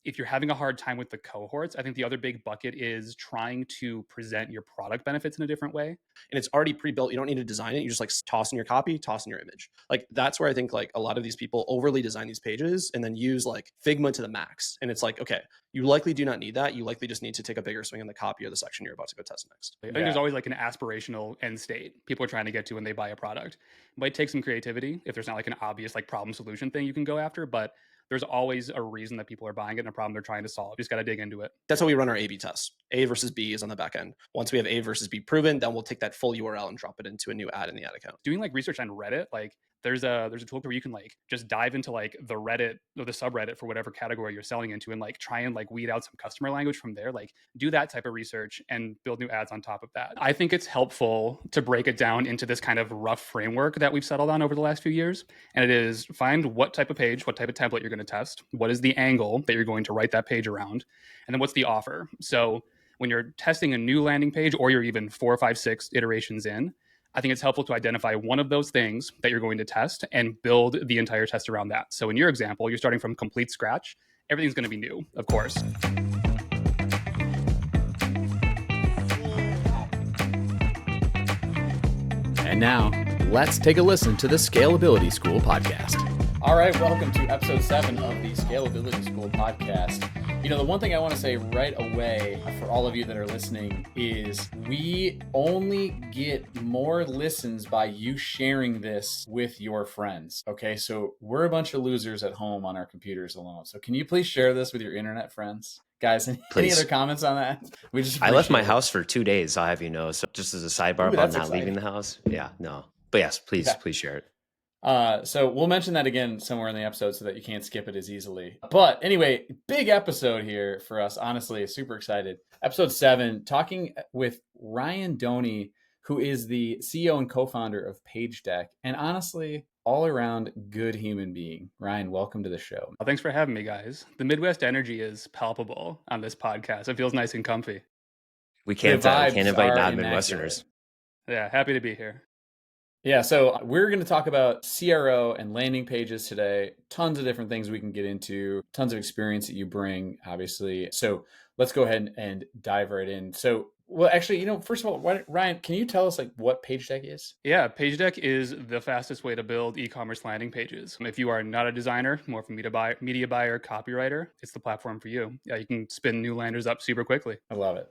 if you're having a hard time with the cohorts, I think the other big bucket is trying to present your product benefits in a different way. And it's already pre-built. You don't need to design it. You just like toss in your copy, toss in your image. Like that's where I think like a lot of these people overly design these pages and then use like Figma to the max. And it's like, okay, you likely do not need that. You likely just need to take a bigger swing in the copy or the section you're about to go test next. I think there's always like an aspirational end state people are trying to get to when they buy a product. It might take some creativity if there's not like an obvious like problem solution thing you can go after, but there's always a reason that people are buying it and a problem they're trying to solve. You just got to dig into it. That's how we run our A/B tests. A versus B is on the back end. Once we have A versus B proven, then we'll take that full URL and drop it into a new ad in the ad account. Doing like research on Reddit, like there's a tool where you can like just dive into like the Reddit or the subreddit for whatever category you're selling into and like try and like weed out some customer language from there. Like do that type of research and build new ads on top of that. I think it's helpful to break it down into this kind of rough framework that we've settled on over the last few years. And it is find what type of page, what type of template you're going to test, what is the angle that you're going to write that page around, and then what's the offer. So when you're testing a new landing page or you're even 4, 5, 6 iterations in, I think it's helpful to identify one of those things that you're going to test and build the entire test around that. So in your example, you're starting from complete scratch. Everything's going to be new, of course. And now, let's take a listen to the Scalability School podcast. All right, welcome to episode 7 of the Scalability School podcast. You know, the one thing I want to say right away for all of you that are listening is we only get more listens by you sharing this with your friends. Okay, so we're a bunch of losers at home on our computers alone. So can you please share this with your internet friends? Guys, any other comments on that? I left my house for 2 days, I'll have you know. So just as a sidebar about not leaving the house. Yeah, no. But yes, please share it. So we'll mention that again somewhere in the episode so that you can't skip it as easily. But anyway, big episode here for us. Honestly, super excited. Episode 7, talking with Ryan Doney, who is the CEO and co-founder of PageDeck, and honestly, all around good human being. Ryan, welcome to the show. Well, thanks for having me, guys. The Midwest energy is palpable on this podcast. It feels nice and comfy. We can't invite non-Midwesterners. Yeah, happy to be here. Yeah, so we're going to talk about CRO and landing pages today. Tons of different things we can get into, tons of experience that you bring, obviously. So let's go ahead and dive right in. So, well, actually, you know, first of all, Ryan, can you tell us like what PageDeck is? Yeah, PageDeck is the fastest way to build e-commerce landing pages. If you are not a designer, more of a media buyer, copywriter, it's the platform for you. Yeah, you can spin new landers up super quickly. I love it.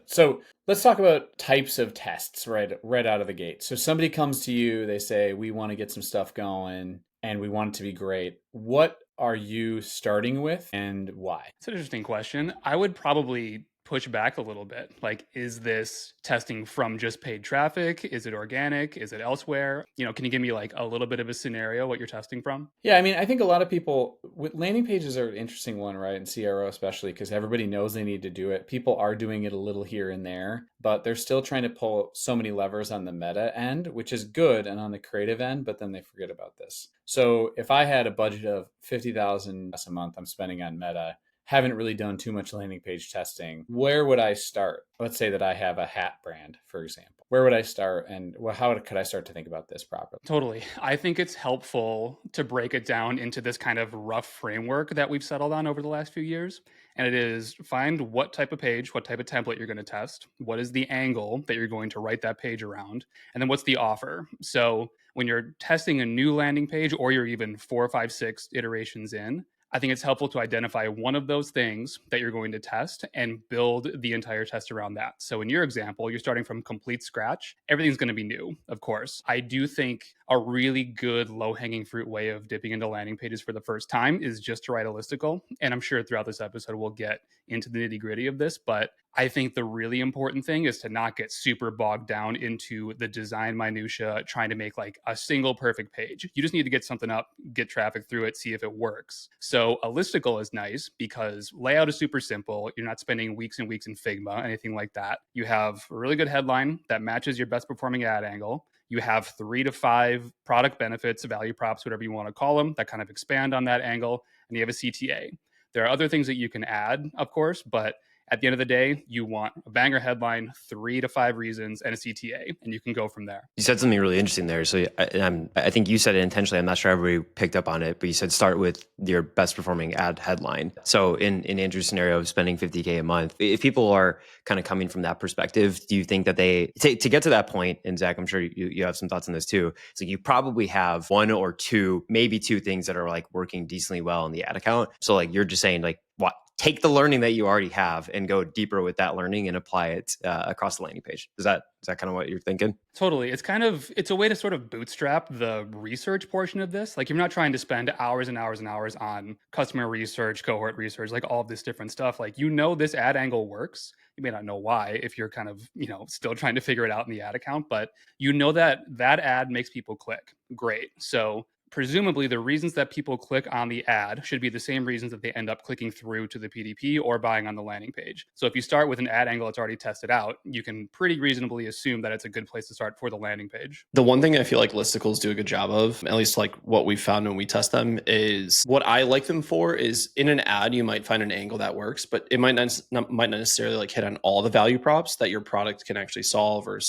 So let's talk about types of tests right out of the gate. So somebody comes to you, they say, we want to get some stuff going and we want it to be great. What are you starting with and why? It's an interesting question. I would probably push back a little bit. Like, is this testing from just paid traffic? Is it organic? Is it elsewhere? You know, can you give me like a little bit of a scenario what you're testing from? Yeah, I mean, I think a lot of people with landing pages are an interesting one, right? And CRO especially, because everybody knows they need to do it. People are doing it a little here and there, but they're still trying to pull so many levers on the meta end, which is good, and on the creative end, but then they forget about this. So if I had a budget of $50,000 a month I'm spending on meta, haven't really done too much landing page testing, where would I start? Let's say that I have a hat brand, for example. Where would I start and how could I start to think about this properly? Totally. I think it's helpful to break it down into this kind of rough framework that we've settled on over the last few years. And it is find what type of page, what type of template you're going to test, what is the angle that you're going to write that page around, and then what's the offer. So when you're testing a new landing page or you're even 4, 5, 6 iterations in, I think it's helpful to identify one of those things that you're going to test and build the entire test around that. So in your example, you're starting from complete scratch. Everything's going to be new, of course. I do think a really good low-hanging fruit way of dipping into landing pages for the first time is just to write a listicle. And I'm sure throughout this episode, we'll get into the nitty-gritty of this, but I think the really important thing is to not get super bogged down into the design minutia, trying to make like a single perfect page. You just need to get something up, get traffic through it, see if it works. So a listicle is nice because layout is super simple. You're not spending weeks and weeks in Figma, anything like that. You have a really good headline that matches your best performing ad angle. You have 3 to 5 product benefits, value props, whatever you want to call them, that kind of expand on that angle. And you have a CTA. There are other things that you can add, of course, but At the end of the day, you want a banger headline, 3 to 5 reasons, and a CTA, and you can go from there. You said something really interesting there. So I think you said it intentionally. I'm not sure everybody picked up on it, but you said start with your best performing ad headline. So in Andrew's scenario of spending $50K a month, if people are kind of coming from that perspective, do you think that they, to get to that point, and Zach, I'm sure you have some thoughts on this too. So you probably have 1 or 2, maybe 2 things that are like working decently well in the ad account. So like you're just saying like, what? Take the learning that you already have and go deeper with that learning and apply it across the landing page. Is that kind of what you're thinking? Totally. It's a way to sort of bootstrap the research portion of this. Like you're not trying to spend hours and hours and hours on customer research, cohort research, like all of this different stuff. Like, this ad angle works. You may not know why if you're kind of, still trying to figure it out in the ad account, but that ad makes people click. Great. So presumably the reasons that people click on the ad should be the same reasons that they end up clicking through to the PDP or buying on the landing page. So if you start with an ad angle that's already tested out, you can pretty reasonably assume that it's a good place to start for the landing page. The one thing I feel like listicles do a good job of, at least like what we found when we test them, is what I like them for is in an ad, you might find an angle that works, but it might not necessarily like hit on all the value props that your product can actually solve or,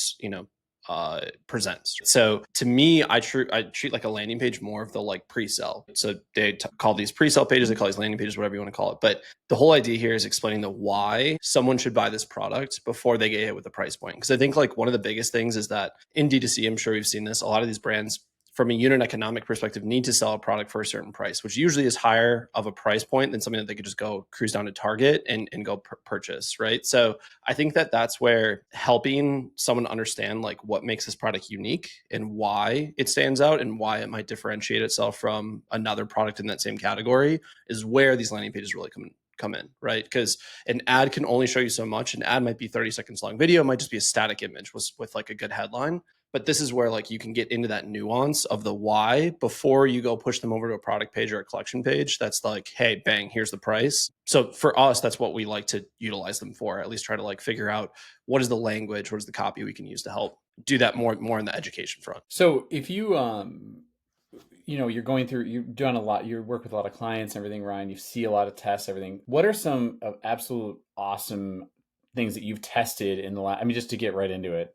presents. So to me, I treat like a landing page more of the like pre-sell. So they call these pre-sell pages, they call these landing pages, whatever you want to call it. But the whole idea here is explaining the why someone should buy this product before they get hit with the price point. Because I think like one of the biggest things is that in D2C, I'm sure we've seen this, a lot of these brands from a unit economic perspective need to sell a product for a certain price, which usually is higher of a price point than something that they could just go cruise down to Target and go purchase, right? So I think that that's where helping someone understand like what makes this product unique and why it stands out and why it might differentiate itself from another product in that same category is where these landing pages really come in, right? Because an ad can only show you so much. An ad might be 30 seconds long. Video might just be a static image with like a good headline. But this is where like you can get into that nuance of the why before you go push them over to a product page or a collection page. That's like, hey, bang, here's the price. So for us, that's what we like to utilize them for. At least try to like figure out what is the language, what is the copy we can use to help do that more in the education front. So if you you're going through, you've done a lot, you work with a lot of clients, everything, Ryan, you see a lot of tests, everything. What are some absolute awesome things that you've tested in the last, just to get right into it,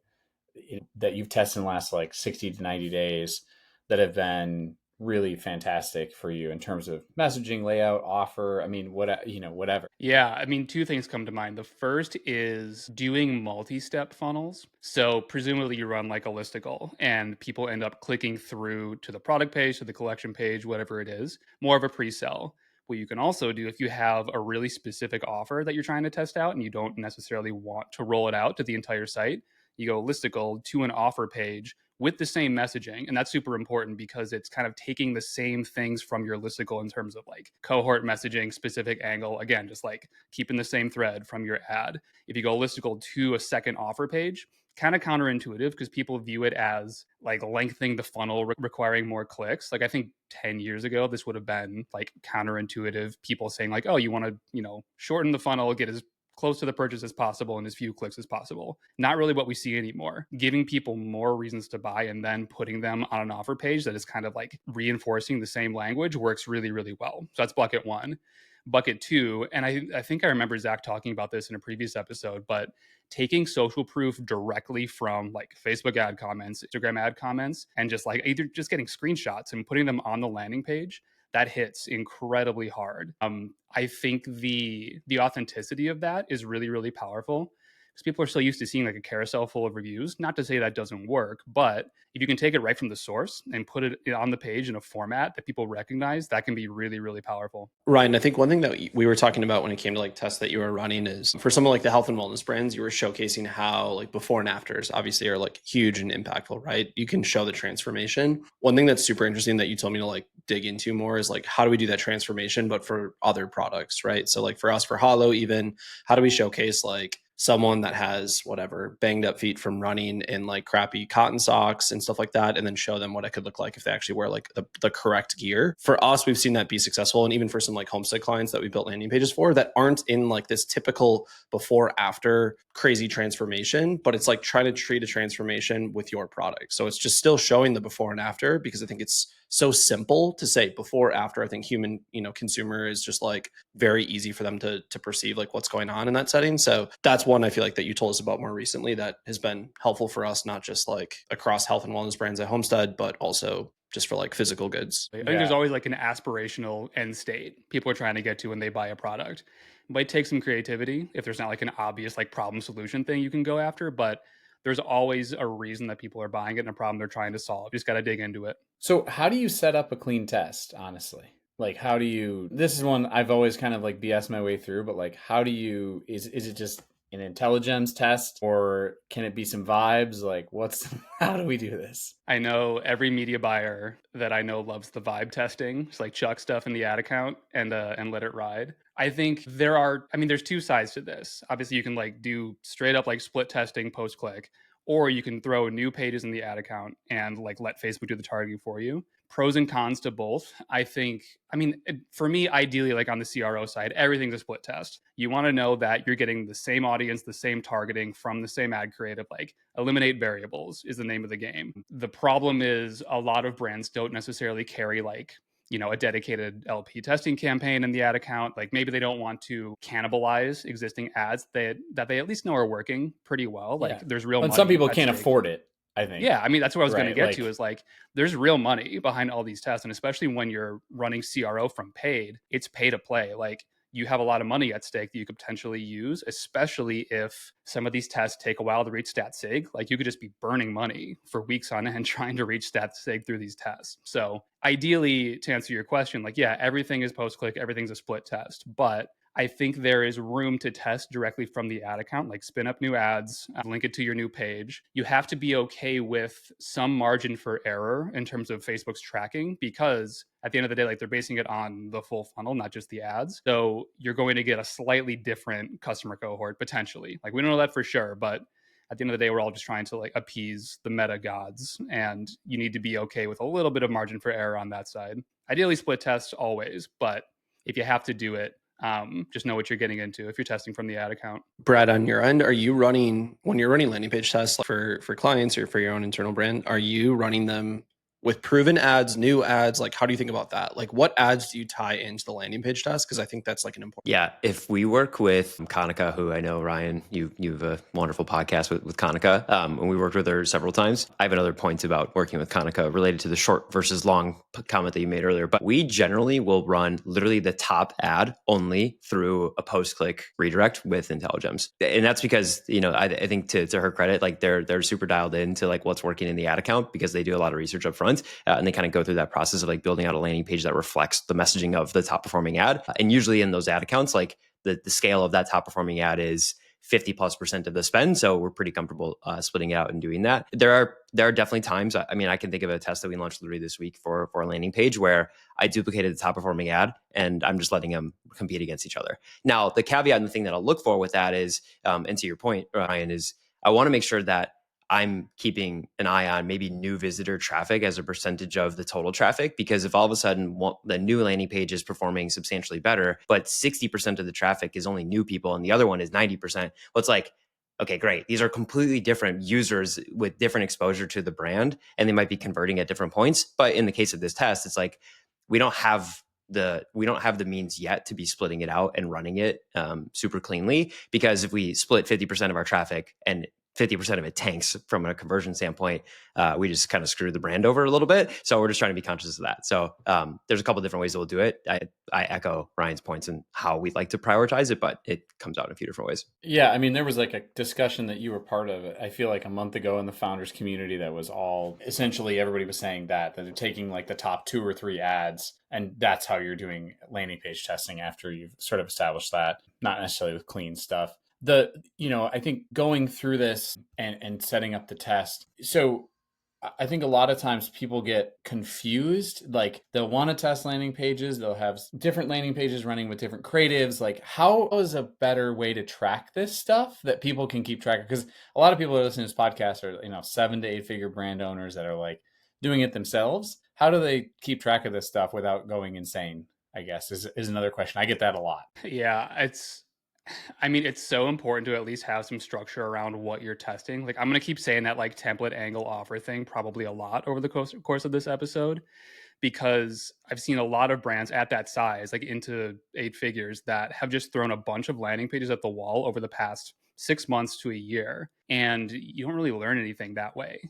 that you've tested in the last like 60 to 90 days that have been really fantastic for you in terms of messaging, layout, offer, whatever? Yeah, 2 things come to mind. The first is doing multi-step funnels. So presumably you run like a listicle and people end up clicking through to the product page, to the collection page, whatever it is, more of a pre-sell. What you can also do if you have a really specific offer that you're trying to test out and you don't necessarily want to roll it out to the entire site, you go listicle to an offer page with the same messaging. And that's super important because it's kind of taking the same things from your listicle in terms of like cohort messaging, specific angle, again, just like keeping the same thread from your ad. If you go listicle to a second offer page, kind of counterintuitive because people view it as like lengthening the funnel, requiring more clicks. Like I think 10 years ago, this would have been like counterintuitive. People saying like, oh, you want to, shorten the funnel, get as close to the purchase as possible and as few clicks as possible. Not really what we see anymore. Giving people more reasons to buy and then putting them on an offer page that is kind of like reinforcing the same language works really, really well. So that's bucket 1. Bucket 2, and I think I remember Zach talking about this in a previous episode, but taking social proof directly from like Facebook ad comments, Instagram ad comments, and just like either just getting screenshots and putting them on the landing page, that hits incredibly hard. I think the authenticity of that is really, really powerful because people are so used to seeing like a carousel full of reviews. Not to say that doesn't work, but if you can take it right from the source and put it on the page in a format that people recognize, that can be really, really powerful. Ryan, I think one thing that we were talking about when it came to like tests that you were running is for some of like the health and wellness brands, you were showcasing how like before and afters obviously are like huge and impactful, right? You can show the transformation. One thing that's super interesting that you told me to like dig into more is like, how do we do that transformation, but for other products, right? So like for us, for Hollow, even how do we showcase like someone that has whatever banged up feet from running in like crappy cotton socks and stuff like that, and then show them what it could look like if they actually wear like the correct gear. For us, we've seen that be successful. And even for some like homestead clients that we built landing pages for that aren't in like this typical before after crazy transformation, but it's like trying to treat a transformation with your product. So it's just still showing the before and after because I think it's so simple to say before, after. I think human, consumer is just like very easy for them to perceive like what's going on in that setting. So that's one I feel like that you told us about more recently that has been helpful for us, not just like across health and wellness brands at Homestead, but also just for like physical goods. I think there's always like an aspirational end state people are trying to get to when they buy a product. It might take some creativity if there's not like an obvious like problem solution thing you can go after, but there's always a reason that people are buying it and a problem they're trying to solve. You just got to dig into it. So how do you set up a clean test, honestly? Like, how do you, this is one I've always kind of like BS my way through, but like, how do you, is it just an intelligence test, or can it be some vibes? Like, how do we do this? I know every media buyer that I know loves the vibe testing. Just like chuck stuff in the ad account and let it ride. I think there's two sides to this. Obviously, you can like do straight up like split testing post click, or you can throw new pages in the ad account and like let Facebook do the targeting for you. Pros and cons to both. For me, ideally, like on the CRO side, everything's a split test. You want to know that you're getting the same audience, the same targeting from the same ad creative. Like eliminate variables is the name of the game. The problem is a lot of brands don't necessarily carry like a dedicated LP testing campaign in the ad account. Like maybe they don't want to cannibalize existing ads that they at least know are working pretty well. Like there's real money. And some people at can't stake. afford it, I think. Yeah, that's what I was going to get Like, to is like there's real money behind all these tests. And especially when you're running CRO from paid, it's pay to play. Like you have a lot of money at stake that you could potentially use, especially if some of these tests take a while to reach stat sig. Like you could just be burning money for weeks on end trying to reach stat sig through these tests. So ideally, to answer your question, like, yeah, everything is post-click, everything's a split test, but I think there is room to test directly from the ad account, like spin up new ads, link it to your new page. You have to be okay with some margin for error in terms of Facebook's tracking, because at the end of the day, like they're basing it on the full funnel, not just the ads. So you're going to get a slightly different customer cohort potentially. Like we don't know that for sure, but at the end of the day, we're all just trying to like appease the meta gods, and you need to be okay with a little bit of margin for error on that side. Ideally split tests always, but if you have to do it, just know what you're getting into if you're testing from the ad account. Brad, on your end, when you're running landing page tests for clients or for your own internal brand, are you running them with proven ads, new ads? Like, how do you think about that? Like, what ads do you tie into the landing page test? Because I think that's like an important. Yeah, if we work with Konica, who I know, Ryan, you have a wonderful podcast with Konica, and we worked with her several times. I have another point about working with Konica related to the short versus long comment that you made earlier, but we generally will run literally the top ad only through a post-click redirect with Intelligems. And that's because, I think to her credit, like they're super dialed into like what's working in the ad account because they do a lot of research up front. And they kind of go through that process of like building out a landing page that reflects the messaging of the top performing ad. And usually in those ad accounts, like the scale of that top performing ad is 50+% of the spend. So we're pretty comfortable splitting it out and doing that. There are definitely times, I can think of a test that we launched literally this week for a landing page where I duplicated the top performing ad and I'm just letting them compete against each other. Now, the caveat and the thing that I'll look for with that is, and to your point, Ryan, is I want to make sure that I'm keeping an eye on maybe new visitor traffic as a percentage of the total traffic, because if all of a sudden the new landing page is performing substantially better, but 60% of the traffic is only new people and the other one is 90%, well, it's like, okay, great. These are completely different users with different exposure to the brand, and they might be converting at different points. But in the case of this test, it's like, we don't have the means yet to be splitting it out and running it super cleanly, because if we split 50% of our traffic and 50% of it tanks from a conversion standpoint, we just kind of screw the brand over a little bit. So we're just trying to be conscious of that. So there's a couple different ways that we'll do it. I echo Ryan's points and how we'd like to prioritize it, but it comes out in a few different ways. Yeah, there was like a discussion that you were part of, I feel like a month ago in the founders community, that was all essentially everybody was saying that they're taking like the top 2 or 3 ads, and that's how you're doing landing page testing after you've sort of established that, not necessarily with clean stuff. I think going through this and setting up the test. So I think a lot of times people get confused. Like they'll want to test landing pages. They'll have different landing pages running with different creatives. Like how is a better way to track this stuff that people can keep track of? Because a lot of people that listen to this podcast are, 7 to 8 figure brand owners that are like doing it themselves. How do they keep track of this stuff without going insane, I guess, is another question. I get that a lot. Yeah, it's so important to at least have some structure around what you're testing. Like, I'm going to keep saying that like template angle offer thing probably a lot over the course of this episode, because I've seen a lot of brands at that size, like into 8 figures, that have just thrown a bunch of landing pages at the wall over the past 6 months to a year, and you don't really learn anything that way.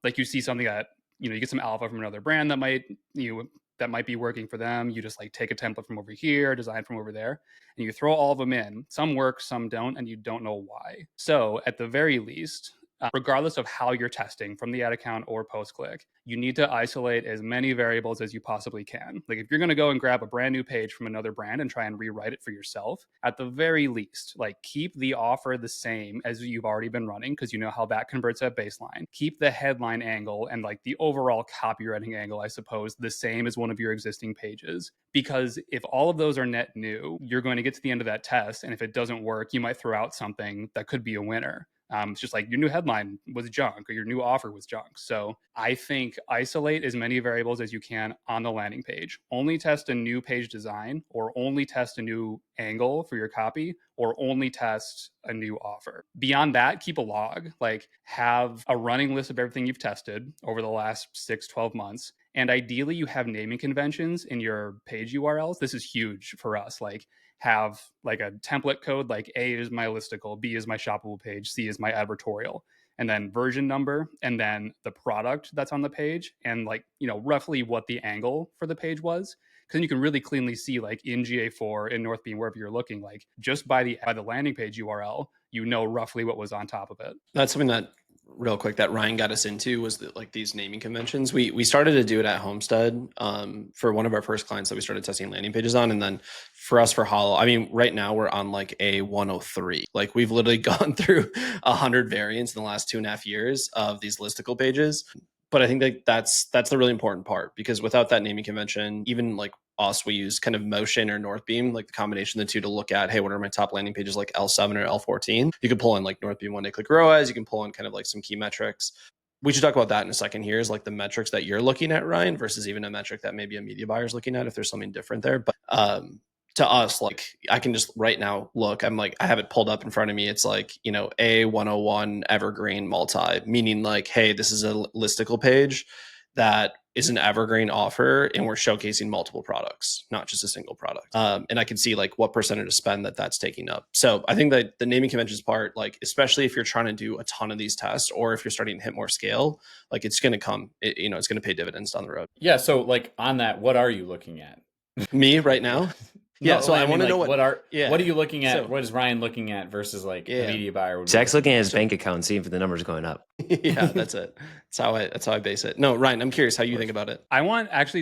Like you see something that you get some alpha from another brand that might be working for them. You just like take a template from over here, design from over there, and you throw all of them in. Some work, some don't, and you don't know why. So at the very least, regardless of how you're testing from the ad account or post click, you need to isolate as many variables as you possibly can. Like if you're going to go and grab a brand new page from another brand and try and rewrite it for yourself, at the very least, like keep the offer the same as you've already been running, because you know how that converts at baseline. Keep the headline angle and like the overall copywriting angle, I suppose, the same as one of your existing pages. Because if all of those are net new, you're going to get to the end of that test, and if it doesn't work, you might throw out something that could be a winner. It's just like your new headline was junk or your new offer was junk. So I think isolate as many variables as you can on the landing page. Only test a new page design, or only test a new angle for your copy, or only test a new offer. Beyond that, keep a log, like have a running list of everything you've tested over the last 6-12 months. And ideally you have naming conventions in your page URLs. This is huge for us. Like have like a template code, like A is my listicle, B is my shoppable page, C is my advertorial, and then version number, and then the product that's on the page, and like, roughly what the angle for the page was. Because you can really cleanly see, like in GA4, in North Beam, wherever you're looking, like just by the landing page URL, roughly what was on top of it. That's something that real quick that Ryan got us into was like these naming conventions. We started to do it at Homestead for one of our first clients that we started testing landing pages on. And then for us for Hollow, I mean, right now we're on like a 103. Like we've literally gone through 100 variants in the last 2.5 years of these listicle pages. But I think that that's the really important part, because without that naming convention, even like us, we use kind of Motion or Northbeam, like the combination of the two, to look at, hey, what are my top landing pages like L7 or L14? You can pull in like Northbeam one-day click ROAS. You can pull in kind of like some key metrics. We should talk about that in a second here, is like the metrics that you're looking at, Ryan, versus even a metric that maybe a media buyer is looking at, if there's something different there. But to us, like I can just right now look, I'm like, I have it pulled up in front of me. It's like, A101 evergreen multi, meaning like, hey, this is a listicle page that is an evergreen offer, and we're showcasing multiple products, not just a single product. And I can see like what percentage of spend that's taking up. So I think that the naming conventions part, like especially if you're trying to do a ton of these tests, or if you're starting to hit more scale, like it's going to come, it's going to pay dividends down the road. Yeah. So like on that, what are you looking at? Me right now? Yeah, so I want to know what are you looking at? So, what is Ryan looking at versus like a media buyer would be? Zach's looking at his bank account, seeing if the numbers going up. Yeah, that's it. That's how I base it. No, Ryan, I'm curious how you think about it.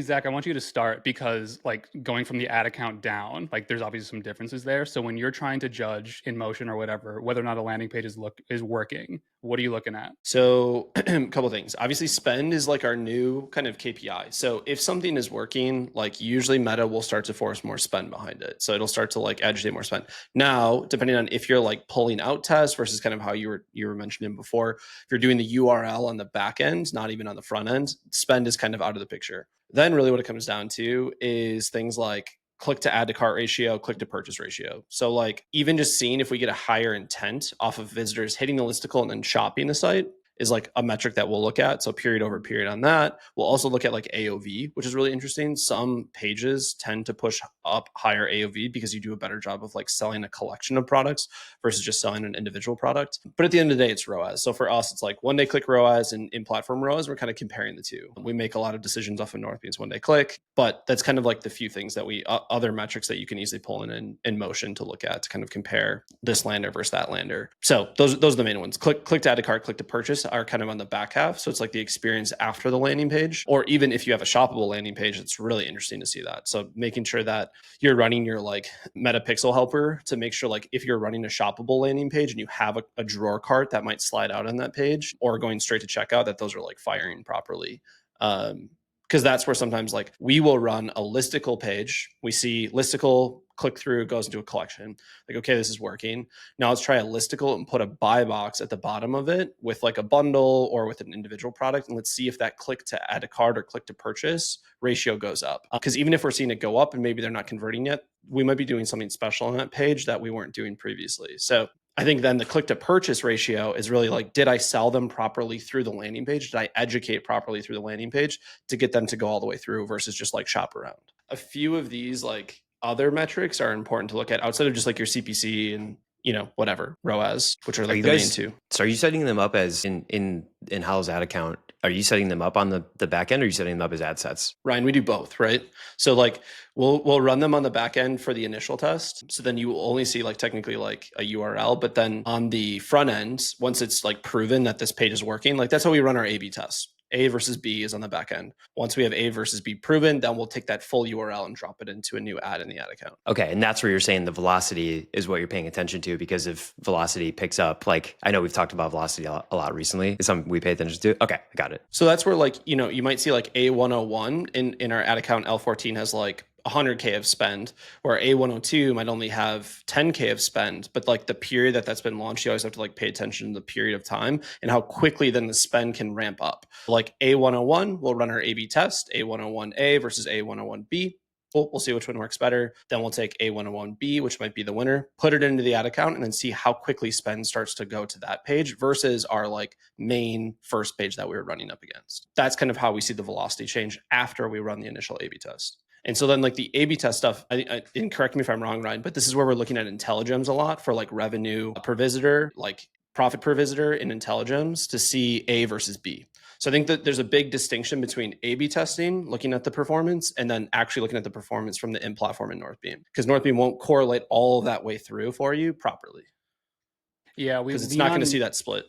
Zach, I want you to start, because like going from the ad account down, like there's obviously some differences there. So when you're trying to judge in Motion or whatever, whether or not a landing page is working, what are you looking at? So a couple of things. Obviously, spend is like our new kind of KPI. So if something is working, like usually Meta will start to force more spend behind it. So it'll start to like agitate more spend. Now, depending on if you're like pulling out tests versus kind of how you were mentioning before, if you're doing the URL on the back end, not even on the front end, spend is kind of out of the picture. Then really what it comes down to is things like click to add to cart ratio, click to purchase ratio. So like even just seeing if we get a higher intent off of visitors hitting the listicle and then shopping the site is like a metric that we'll look at. So period over period on that. We'll also look at like AOV, which is really interesting. Some pages tend to push up higher AOV because you do a better job of like selling a collection of products versus just selling an individual product. But at the end of the day, it's ROAS. So for us, it's like one day click ROAS and in-platform ROAS. We're kind of comparing the two. We make a lot of decisions off of Northbeam's one day click, but that's kind of like the few things that other metrics that you can easily pull in Motion to look at to kind of compare this lander versus that lander. So those are the main ones. Click to add to cart, click to purchase are kind of on the back half. So it's like the experience after the landing page, or even if you have a shoppable landing page, it's really interesting to see that. So making sure that you're running your like meta pixel helper to make sure like if you're running a shoppable landing page and you have a drawer cart that might slide out on that page, or going straight to checkout, that those are like firing properly. Because that's where sometimes like we will run a listicle page. We see listicle, click through, goes into a collection. Like, okay, this is working. Now let's try a listicle and put a buy box at the bottom of it with like a bundle or with an individual product. And let's see if that click to add to cart or click to purchase ratio goes up. Because even if we're seeing it go up and maybe they're not converting yet, we might be doing something special on that page that we weren't doing previously. So I think then the click to purchase ratio is really like, did I sell them properly through the landing page? Did I educate properly through the landing page to get them to go all the way through versus just like shop around? A few of these like other metrics are important to look at outside of just like your CPC and, you know, whatever, ROAS, which are like the main two. So are you setting them up as in Hal's ad account? Are you setting them up on the back end, or are you setting them up as ad sets? Ryan, we do both, right? So like we'll run them on the back end for the initial test. So then you will only see like technically like a URL, but then on the front end, once it's like proven that this page is working, like that's how we run our A/B tests. A versus B is on the back end. Once we have A versus B proven, then we'll take that full URL and drop it into a new ad in the ad account. Okay. And that's where you're saying the velocity is what you're paying attention to, because if velocity picks up, like I know we've talked about velocity a lot recently. It's something we pay attention to. Okay. I got it. So that's where like, you know, you might see like A101 in our ad account L14 has like 100K of spend, where A102 might only have 10K of spend, but like the period that's been launched, you always have to like pay attention to the period of time and how quickly then the spend can ramp up. Like A101, we'll run our A/B test, A101A versus A101B. We'll see which one works better. Then we'll take A101B, which might be the winner, put it into the ad account, and then see how quickly spend starts to go to that page versus our like main first page that we were running up against. That's kind of how we see the velocity change after we run the initial A/B test. And so then like the A/B test stuff, and correct me if I'm wrong, Ryan, but this is where we're looking at IntelliGems a lot for like revenue per visitor, like profit per visitor in IntelliGems to see A versus B. So I think that there's a big distinction between A/B testing, looking at the performance, and then actually looking at the performance from the in-platform and Northbeam, because Northbeam won't correlate all of that way through for you properly. Yeah, because it's not going to see that split.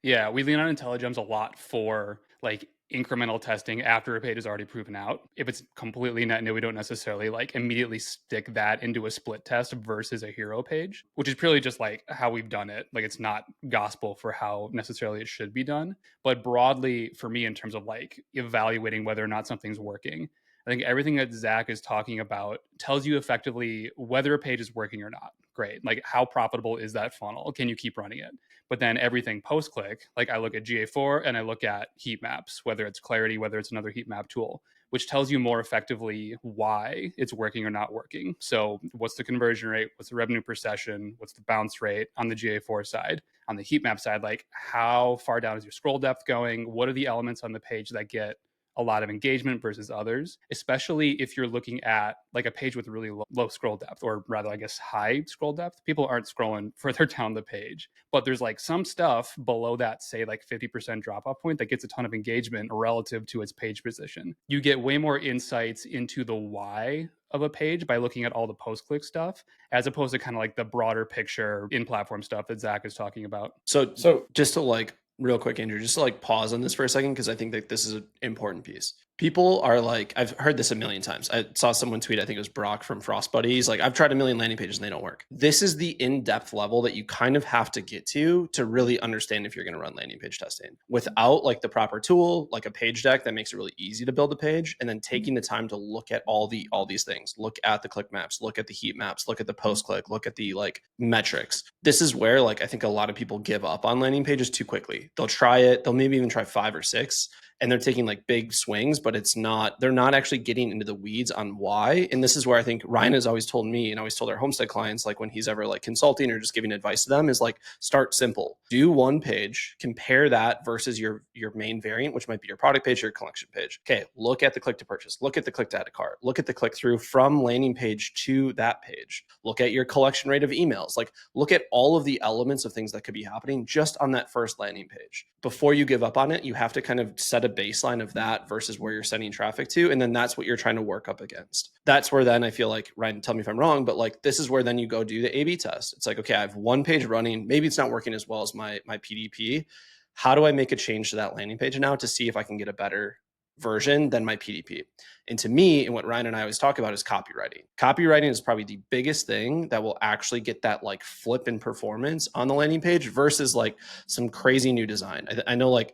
Yeah, we lean on IntelliGems a lot for like incremental testing after a page is already proven out. If it's completely net new, we don't necessarily like immediately stick that into a split test versus a hero page, which is purely just like how we've done it. Like it's not gospel for how necessarily it should be done. But broadly for me, in terms of like evaluating whether or not something's working, I think everything that Zach is talking about tells you effectively whether a page is working or not. Great. Like how profitable is that funnel? Can you keep running it? But then everything post-click, like I look at GA4 and I look at heat maps, whether it's Clarity, whether it's another heat map tool, which tells you more effectively why it's working or not working. So what's the conversion rate? What's the revenue per session? What's the bounce rate on the GA4 side? On the heat map side, like how far down is your scroll depth going? What are the elements on the page that get a lot of engagement versus others, especially if you're looking at like a page with really low scroll depth, or rather, I guess, high scroll depth. People aren't scrolling further down the page, but there's like some stuff below that, say like 50% drop off point that gets a ton of engagement relative to its page position. You get way more insights into the why of a page by looking at all the post-click stuff, as opposed to kind of like the broader picture in-platform stuff that Zach is talking about. So just to like real quick, Andrew, just to like pause on this for a second, because I think that this is an important piece. People are like, I've heard this a million times. I saw someone tweet, I think it was Brock from Frost Buddy. He's like, I've tried a million landing pages and they don't work. This is the in-depth level that you kind of have to get to really understand if you're going to run landing page testing. Without like the proper tool, like a page deck that makes it really easy to build a page, and then taking the time to look at all these things, look at the click maps, look at the heat maps, look at the post-click, look at the like metrics. This is where like I think a lot of people give up on landing pages too quickly. They'll try it, they'll maybe even try 5 or 6, and they're taking like big swings, but they're not actually getting into the weeds on why. And this is where I think Ryan has always told me, and always told our Homestead clients, like when he's ever like consulting or just giving advice to them, is like, start simple. Do one page, compare that versus your main variant, which might be your product page or your collection page. Okay, look at the click to purchase, look at the click to add a cart, look at the click through from landing page to that page, look at your collection rate of emails, like look at all of the elements of things that could be happening just on that first landing page. Before you give up on it, you have to kind of set a baseline of that versus where you're sending traffic to. And then that's what you're trying to work up against. That's where then I feel like, Ryan, tell me if I'm wrong, but like this is where then you go do the A/B test. It's like, okay, I have one page running. Maybe it's not working as well as my PDP. How do I make a change to that landing page now to see if I can get a better version than my PDP? And to me, and what Ryan and I always talk about, is copywriting. Copywriting is probably the biggest thing that will actually get that like flip in performance on the landing page versus like some crazy new design. I know like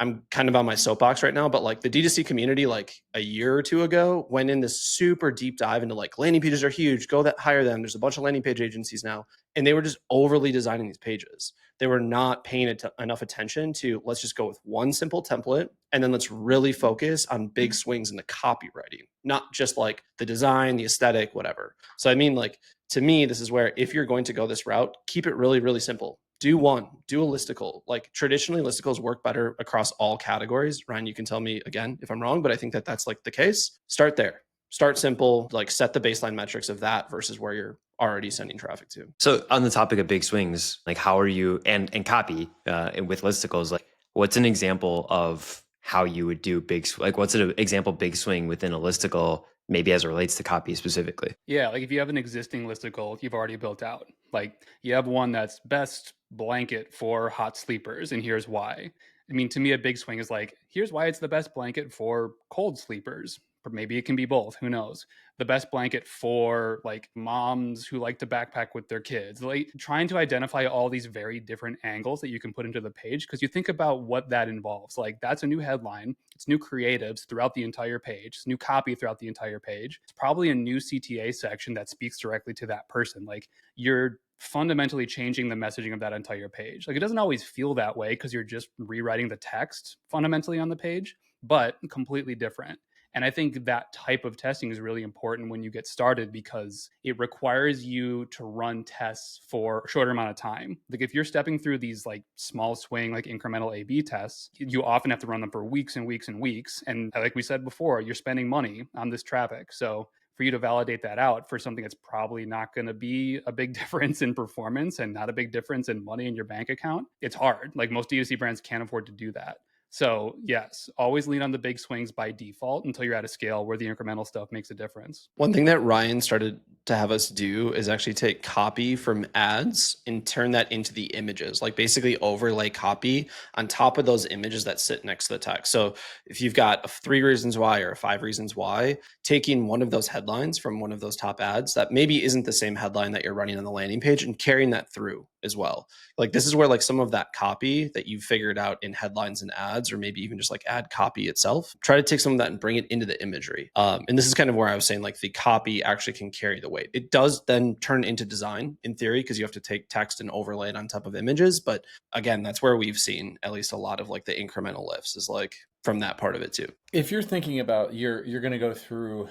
I'm kind of on my soapbox right now, but like the D2C community, like a year or two ago, went in this super deep dive into like landing pages are huge, hire them. There's a bunch of landing page agencies now. And they were just overly designing these pages. They were not paying enough attention to, let's just go with one simple template, and then let's really focus on big swings in the copywriting, not just like the design, the aesthetic, whatever. So I mean, like to me, this is where if you're going to go this route, keep it really, really simple. Do a listicle. Like traditionally, listicles work better across all categories. Ryan, you can tell me again if I'm wrong, but I think that that's like the case. Start there. Start simple, like set the baseline metrics of that versus where you're already sending traffic to. So on the topic of big swings, like how are you and copy and with listicles, like what's an example of how you would do like what's an example big swing within a listicle, maybe as it relates to copy specifically? Yeah, like if you have an existing listicle you've already built out, like you have one that's best blanket for hot sleepers, and here's why. I mean, to me, a big swing is like, here's why it's the best blanket for cold sleepers. Or maybe it can be both, who knows? The best blanket for like moms who like to backpack with their kids. Like trying to identify all these very different angles that you can put into the page, because you think about what that involves. Like that's a new headline, it's new creatives throughout the entire page, it's new copy throughout the entire page. It's probably a new CTA section that speaks directly to that person. Like you're fundamentally changing the messaging of that entire page. Like it doesn't always feel that way because you're just rewriting the text fundamentally on the page, but completely different. And I think that type of testing is really important when you get started, because it requires you to run tests for a shorter amount of time. Like if you're stepping through these like small swing, like incremental A/B tests, you often have to run them for weeks and weeks and weeks. And like we said before, you're spending money on this traffic. So for you to validate that out for something that's probably not going to be a big difference in performance and not a big difference in money in your bank account, it's hard. Like most D2C brands can't afford to do that. So yes, always lean on the big swings by default until you're at a scale where the incremental stuff makes a difference. One thing that Ryan started to have us do is actually take copy from ads and turn that into the images, like basically overlay copy on top of those images that sit next to the text. So if you've got a 3 reasons why or a 5 reasons why, taking one of those headlines from one of those top ads that maybe isn't the same headline that you're running on the landing page and carrying that through as well. Like this is where like some of that copy that you've figured out in headlines and ads, or maybe even just like ad copy itself, try to take some of that and bring it into the imagery. And this is kind of where I was saying like the copy actually can carry the weight. It does then turn into design in theory, because you have to take text and overlay it on top of images. But again, that's where we've seen at least a lot of like the incremental lifts is like from that part of it too. If you're thinking about you're going to go through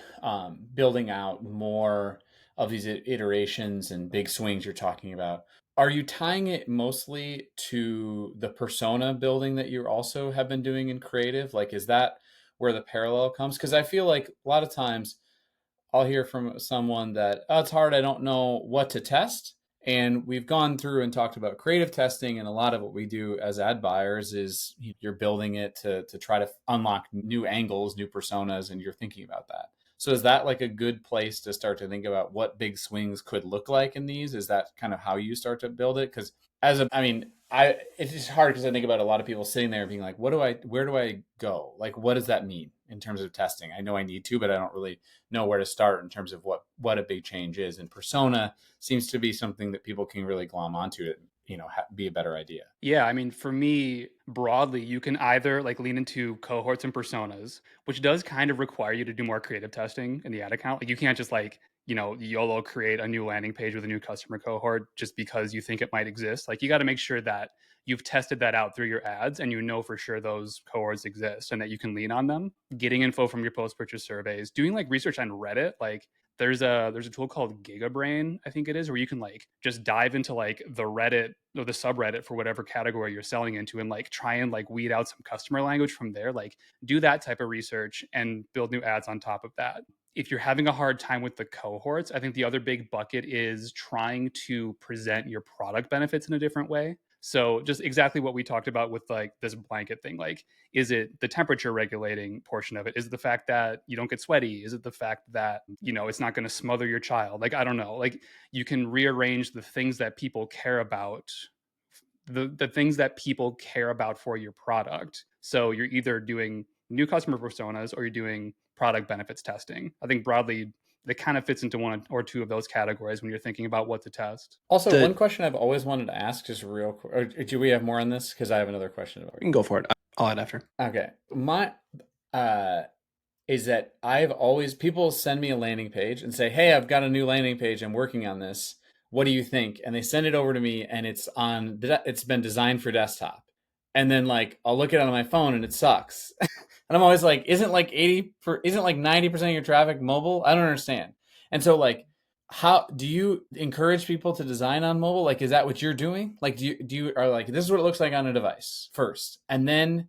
building out more of these iterations and big swings you're talking about, are you tying it mostly to the persona building that you also have been doing in creative? Like, is that where the parallel comes? Because I feel like a lot of times I'll hear from someone that, oh, it's hard, I don't know what to test. And we've gone through and talked about creative testing, and a lot of what we do as ad buyers is you're building it to try to unlock new angles, new personas, and you're thinking about that. So is that like a good place to start to think about what big swings could look like in these? Is that kind of how you start to build it? Because it's just hard because I think about a lot of people sitting there being like, where do I go? Like, what does that mean in terms of testing? I know I need to, but I don't really know where to start in terms of what a big change is. And persona seems to be something that people can really glom onto to, be a better idea. Yeah, I mean, for me, broadly, you can either like lean into cohorts and personas, which does kind of require you to do more creative testing in the ad account. Like you can't just like, YOLO create a new landing page with a new customer cohort just because you think it might exist. Like you got to make sure that you've tested that out through your ads and you know for sure those cohorts exist and that you can lean on them. Getting info from your post-purchase surveys, doing like research on Reddit, like there's a tool called GigaBrain, I think it is, where you can like just dive into like the Reddit or the subreddit for whatever category you're selling into and like try and like weed out some customer language from there. Like do that type of research and build new ads on top of that. If you're having a hard time with the cohorts, I think the other big bucket is trying to present your product benefits in a different way. So just exactly what we talked about with like this blanket thing. Like, is it the temperature regulating portion of it? Is it the fact that you don't get sweaty? Is it the fact that, it's not going to smother your child? Like, I don't know. Like you can rearrange the things that people care about, the things that people care about for your product. So you're either doing new customer personas or you're doing product benefits testing. I think broadly, that kind of fits into one or two of those categories when you're thinking about what to test. Also, one question I've always wanted to ask, just real quick, or do we have more on this? Because I have another question about it. You can go for it. I'll add after. Okay. My is that people send me a landing page and say, hey, I've got a new landing page. I'm working on this. What do you think? And they send it over to me and it's been designed for desktop. And then like, I'll look at it on my phone and it sucks. And I'm always like, isn't like 90% of your traffic mobile? I don't understand. And so like, How do you encourage people to design on mobile? Like, is that what you're doing? Like, do you are like, this is what it looks like on a device first, and then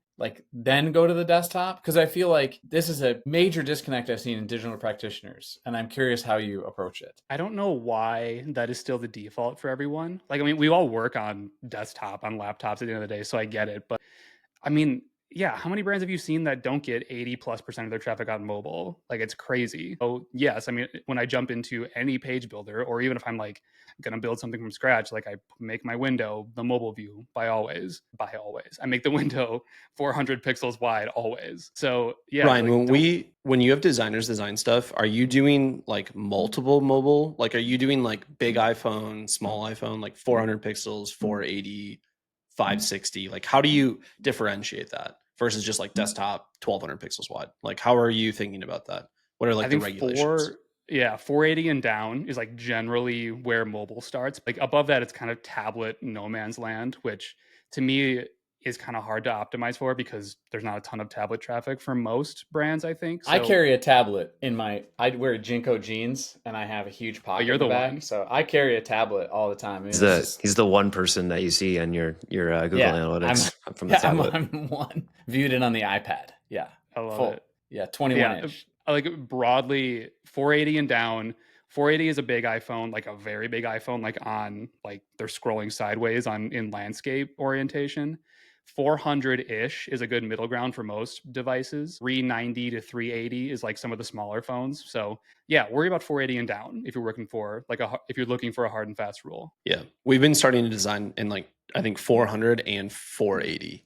then go to the desktop? Because I feel like this is a major disconnect I've seen in digital practitioners, and I'm curious how you approach it. I don't know why that is still the default for everyone. Like, I mean, we all work on desktop, on laptops at the end of the day, so I get it. But I mean, yeah, how many brands have you seen that don't get 80+% of their traffic on mobile? Like, it's crazy. Oh, yes. I mean, when I jump into any page builder, or even if I'm like going to build something from scratch, like I make my window the mobile view by always. I make the window 400 pixels wide always. So, yeah. Ryan, Like, when you have designers design stuff, are you doing like multiple mobile? Like, are you doing like big iPhone, small iPhone, like 400 pixels, 480, 560? Like, how do you differentiate that versus just like desktop 1200 pixels wide? Like, how are you thinking about that? What are like I the think regulations? 480 and down is like generally where mobile starts. Like above that, it's kind of tablet no man's land, which to me is kind of hard to optimize for because there's not a ton of tablet traffic for most brands, I think. I So, carry a tablet I wear Jinko jeans and I have a huge but pocket you're in the the back. one. So I carry a tablet all the time. I mean, He's the one person that you see on your Google yeah, Analytics from the tablet. I'm one viewed it on the iPad. Yeah. I love Full. it. Yeah. 21 Yeah, inch. like broadly 480 and down. 480 is a big iPhone, like a very big iPhone, like on like they're scrolling sideways on in landscape orientation. 400-ish is a good middle ground for most devices. 390 to 380 is like some of the smaller phones. So yeah, worry about 480 and down if you're working for if you're looking for a hard and fast rule. Yeah, we've been starting to design in like I think 400 and 480,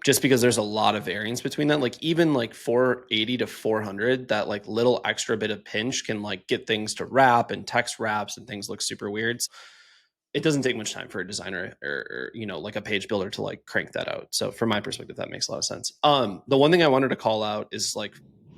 just because there's a lot of variance between that. Like even like 480 to 400, that like little extra bit of pinch can like get things to wrap and text wraps and things look super weird. It doesn't take much time for a designer or like a page builder to like crank that out. So from my perspective, that makes a lot of sense. The one thing I wanted to call out is like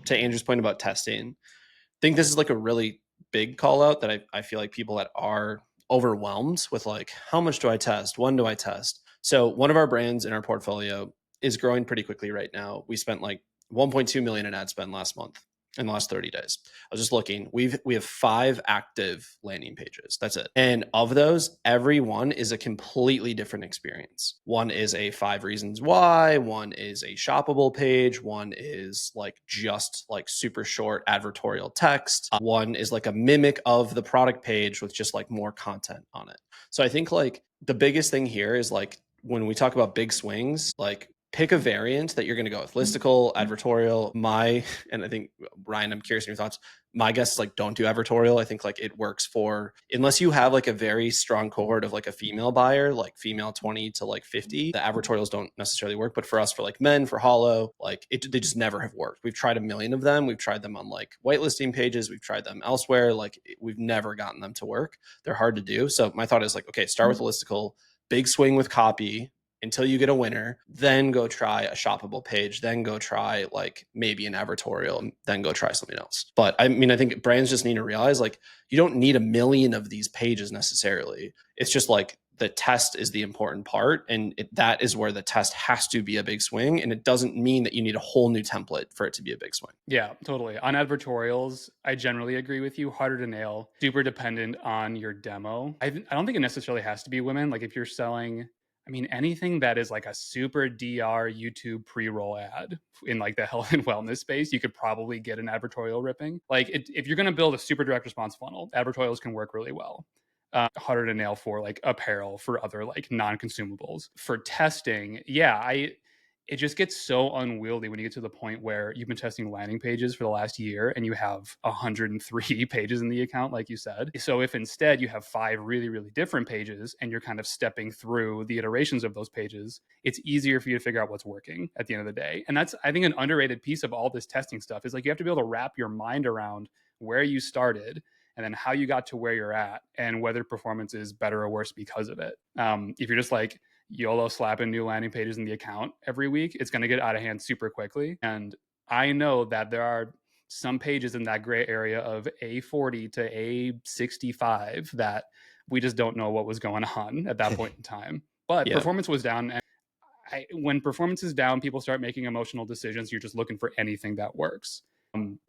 to Andrew's point about testing. I think this is like a really big call out that I feel like people that are overwhelmed with like, how much do I test? When do I test? So one of our brands in our portfolio is growing pretty quickly right now. We spent like 1.2 million in ad spend last month in the last 30 days. I was just looking. We have 5 active landing pages. That's it. And of those, every one is a completely different experience. One is a 5 reasons why, one is a shoppable page, one is like just like super short advertorial text. One is like a mimic of the product page with just like more content on it. So I think like the biggest thing here is like when we talk about big swings, like pick a variant that you're going to go with. Listicle, advertorial, and I think Ryan, I'm curious in your thoughts. My guess is like don't do advertorial. I think like it works for unless you have like a very strong cohort of like a female buyer, like female 20 to like 50, the advertorials don't necessarily work. But for us, for like men, for hollow, like they just never have worked. We've tried a million of them. We've tried them on like whitelisting pages. We've tried them elsewhere. Like we've never gotten them to work. They're hard to do. So my thought is like, okay, start with a listicle, big swing with copy, until you get a winner, then go try a shoppable page, then go try like maybe an advertorial, then go try something else. But I mean, I think brands just need to realize like you don't need a million of these pages necessarily. It's just like the test is the important part. And that is where the test has to be a big swing. And it doesn't mean that you need a whole new template for it to be a big swing. Yeah, totally. On advertorials, I generally agree with you. Harder to nail, super dependent on your demo. I don't think it necessarily has to be women. Like if you're selling, I mean, anything that is like a super DR YouTube pre-roll ad in like the health and wellness space, you could probably get an advertorial ripping. Like if you're going to build a super direct response funnel, advertorials can work really well. Harder to nail for like apparel, for other like non-consumables. For testing, yeah, it just gets so unwieldy when you get to the point where you've been testing landing pages for the last year and you have 103 pages in the account, like you said. So if instead you have 5 really, really different pages and you're kind of stepping through the iterations of those pages, it's easier for you to figure out what's working at the end of the day. And that's, I think, an underrated piece of all this testing stuff is like you have to be able to wrap your mind around where you started and then how you got to where you're at and whether performance is better or worse because of it. If you're just like, YOLO slapping new landing pages in the account every week, it's going to get out of hand super quickly. And I know that there are some pages in that gray area of A40 to A65 that we just don't know what was going on at that point in time. But performance was down. And when performance is down, people start making emotional decisions. You're just looking for anything that works.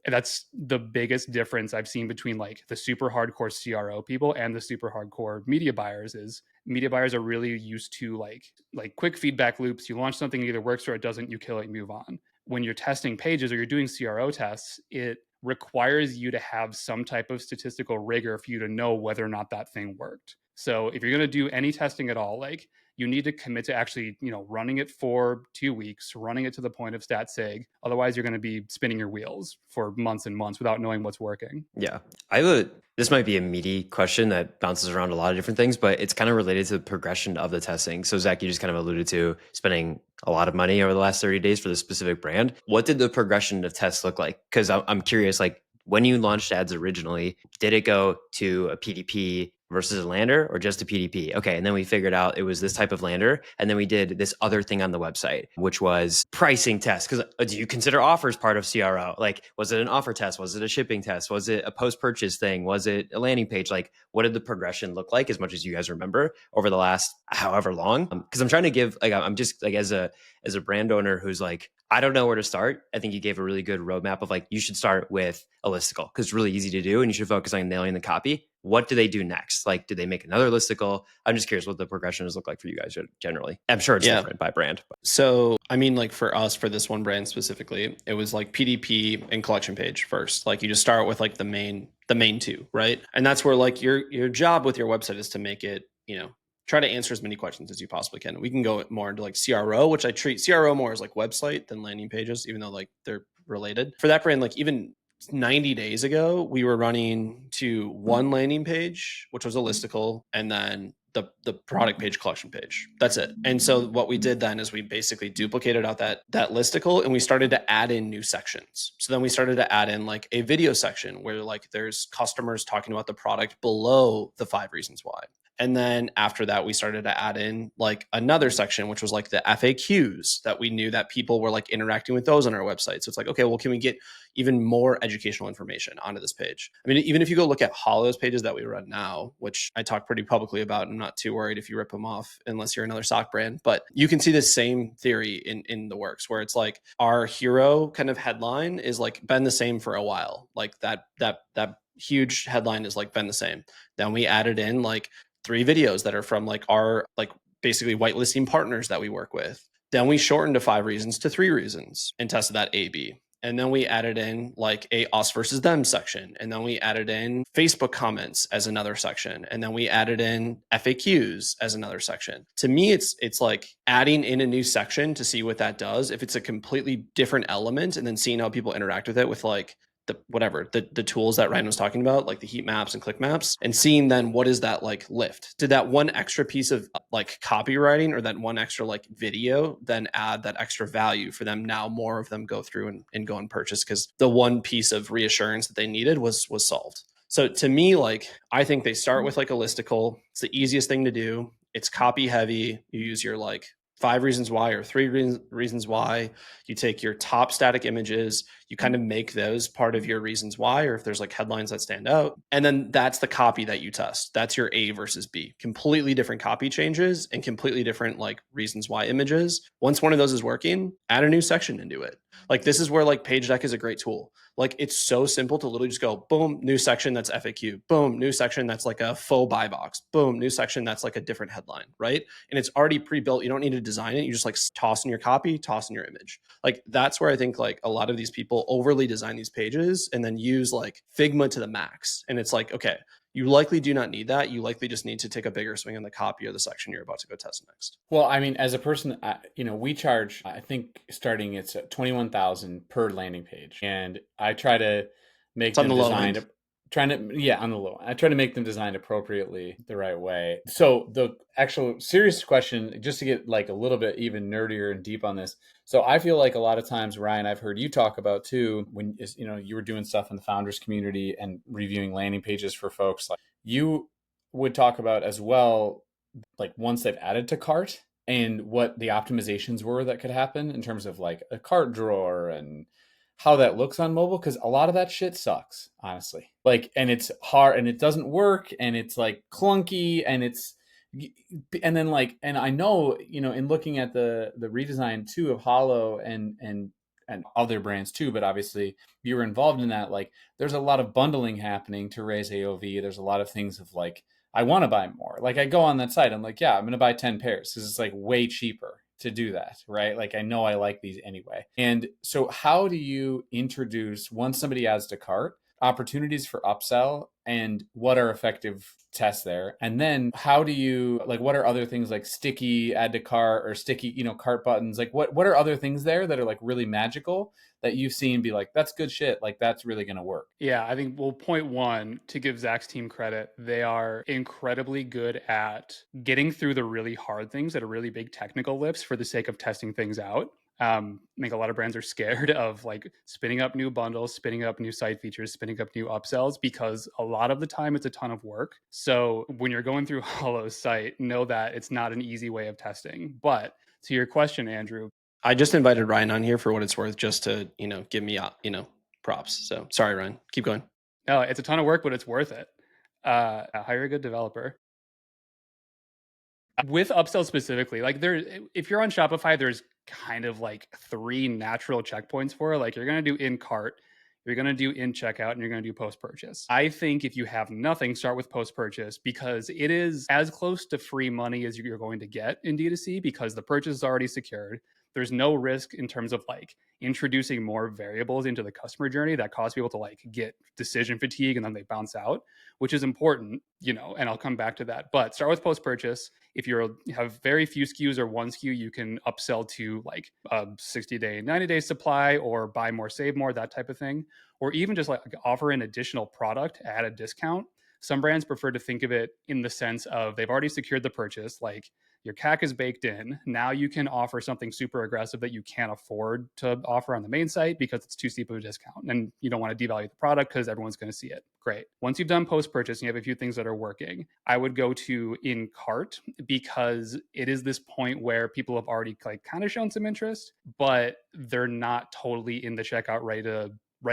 That's the biggest difference I've seen between like the super hardcore CRO people and the super hardcore media buyers. Is media buyers are really used to like quick feedback loops. You launch something, it either works or it doesn't, you kill it, you move on. When you're testing pages or you're doing CRO tests, it requires you to have some type of statistical rigor for you to know whether or not that thing worked. So if you're going to do any testing at all, like you need to commit to actually, running it for 2 weeks, running it to the point of stat sig. Otherwise, you're going to be spinning your wheels for months and months without knowing what's working. Yeah. This might be a meaty question that bounces around a lot of different things, but it's kind of related to the progression of the testing. So Zach, you just kind of alluded to spending a lot of money over the last 30 days for this specific brand. What did the progression of tests look like? Because I'm curious, like when you launched ads originally, did it go to a PDP versus a lander or just a PDP? Okay. And then we figured out it was this type of lander. And then we did this other thing on the website, which was pricing tests. Because do you consider offers part of CRO? Like, was it an offer test? Was it a shipping test? Was it a post-purchase thing? Was it a landing page? Like, what did the progression look like as much as you guys remember over the last however long? Because I'm trying to give, like, I'm just like, as a brand owner who's like, I don't know where to start. I think you gave a really good roadmap of like, you should start with a listicle because it's really easy to do and you should focus on nailing the copy. What do they do next? Like, do they make another listicle? I'm just curious what the progressions look like for you guys generally. I'm sure it's different by brand. So, I mean, like for us, for this one brand specifically, it was like PDP and collection page first. Like you just start with like the main two, right? And that's where like your job with your website is to make it, try to answer as many questions as you possibly can. We can go more into like CRO, which I treat CRO more as like website than landing pages, even though like they're related. For that brand, like even 90 days ago, we were running to one landing page, which was a listicle, and then the product page collection page. That's it. And so what we did then is we basically duplicated out that listicle and we started to add in new sections. So then we started to add in like a video section where like there's customers talking about the product below the 5 reasons why. And then after that, we started to add in like another section, which was like the FAQs that we knew that people were like interacting with those on our website. So it's like, okay, well, can we get even more educational information onto this page? I mean, even if you go look at Hollow's pages that we run now, which I talk pretty publicly about, I'm not too worried if you rip them off unless you're another sock brand, but you can see the same theory in the works where it's like our hero kind of headline is like been the same for a while. Like that huge headline is like been the same. Then we added in like 3 videos that are from like our like basically whitelisting partners that we work with. Then we shortened to 5 reasons to 3 reasons and tested that A/B. And then we added in like a us versus them section. And then we added in Facebook comments as another section. And then we added in FAQs as another section. To me, it's like adding in a new section to see what that does. If it's a completely different element and then seeing how people interact with it with like the tools that Ryan was talking about, like the heat maps and click maps, and seeing then what is that like lift? Did that one extra piece of like copywriting or that one extra like video then add that extra value for them? Now more of them go through and go and purchase because the one piece of reassurance that they needed was solved. So to me, like I think they start with like a listicle. It's the easiest thing to do. It's copy heavy. You use your like 5 reasons why or 3 reasons why. You take your top static images, you kind of make those part of your reasons why, or if there's like headlines that stand out. And then that's the copy that you test. That's your A versus B. Completely different copy changes and completely different like reasons why images. Once one of those is working, add a new section into it. Like this is where like Page Deck is a great tool. Like it's so simple to literally just go, boom, new section that's FAQ, boom, new section that's like a faux buy box, boom, new section that's like a different headline, right? And it's already pre-built. You don't need to design it. You just like toss in your copy, toss in your image. Like that's where I think like a lot of these people overly design these pages and then use like Figma to the max. And it's like, okay, you likely do not need that. You likely just need to take a bigger swing on the copy or the section you're about to go test next. Well, I mean, as a person, we charge, I think starting it's $21,000 per landing page. And I try to make them designed, on the low. I try to make them designed appropriately the right way. So the actual serious question, just to get like a little bit even nerdier and deep on this. So I feel like a lot of times, Ryan, I've heard you talk about too, when you were doing stuff in the founders community and reviewing landing pages for folks, like you would talk about as well, like once they've added to cart and what the optimizations were that could happen in terms of like a cart drawer and how that looks on mobile, because a lot of that shit sucks, honestly. Like, and it's hard and it doesn't work and it's like clunky and then I know, in looking at the redesign too of Hollow and and other brands too, but obviously you were involved in that. Like there's a lot of bundling happening to raise AOV. There's a lot of things of like, I want to buy more. Like I go on that site, I'm like, yeah, I'm going to buy 10 pairs because it's like way cheaper to do that, right? Like I know I like these anyway. And so how do you introduce, once somebody adds to cart, opportunities for upsell and what are effective tests there? And then how do you, like, what are other things like sticky add to cart or sticky, cart buttons? Like what are other things there that are like really magical that you've seen be like, that's good shit. Like that's really going to work. Yeah, I think, well, point one, to give Zach's team credit, they are incredibly good at getting through the really hard things that are really big technical lifts for the sake of testing things out. I think a lot of brands are scared of like spinning up new bundles, spinning up new site features, spinning up new upsells, because a lot of the time it's a ton of work. So when you're going through Hollow's site, know that it's not an easy way of testing. But to your question, Andrew, I just invited Ryan on here for what it's worth, just to, give me, props. So sorry, Ryan, keep going. no, it's a ton of work, but it's worth it. Hire a good developer. With upsell specifically, like if you're on Shopify, there's kind of like 3 natural checkpoints for it. Like you're going to do in cart, you're going to do in checkout, and you're going to do post purchase. I think if you have nothing, start with post purchase, because it is as close to free money as you're going to get in D2C, because the purchase is already secured. There's no risk in terms of like introducing more variables into the customer journey that cause people to like get decision fatigue and then they bounce out, which is important, and I'll come back to that. But start with post purchase. If you have very few SKUs or one SKU, you can upsell to like a 60-day, 90-day supply, or buy more, save more, that type of thing. Or even just like offer an additional product at a discount. Some brands prefer to think of it in the sense of they've already secured the purchase, like your CAC is baked in. Now you can offer something super aggressive that you can't afford to offer on the main site because it's too steep of a discount. And you don't want to devalue the product because everyone's going to see it. Great. Once you've done post-purchase and you have a few things that are working, I would go to in cart, because it is this point where people have already like kind of shown some interest, but they're not totally in the checkout ready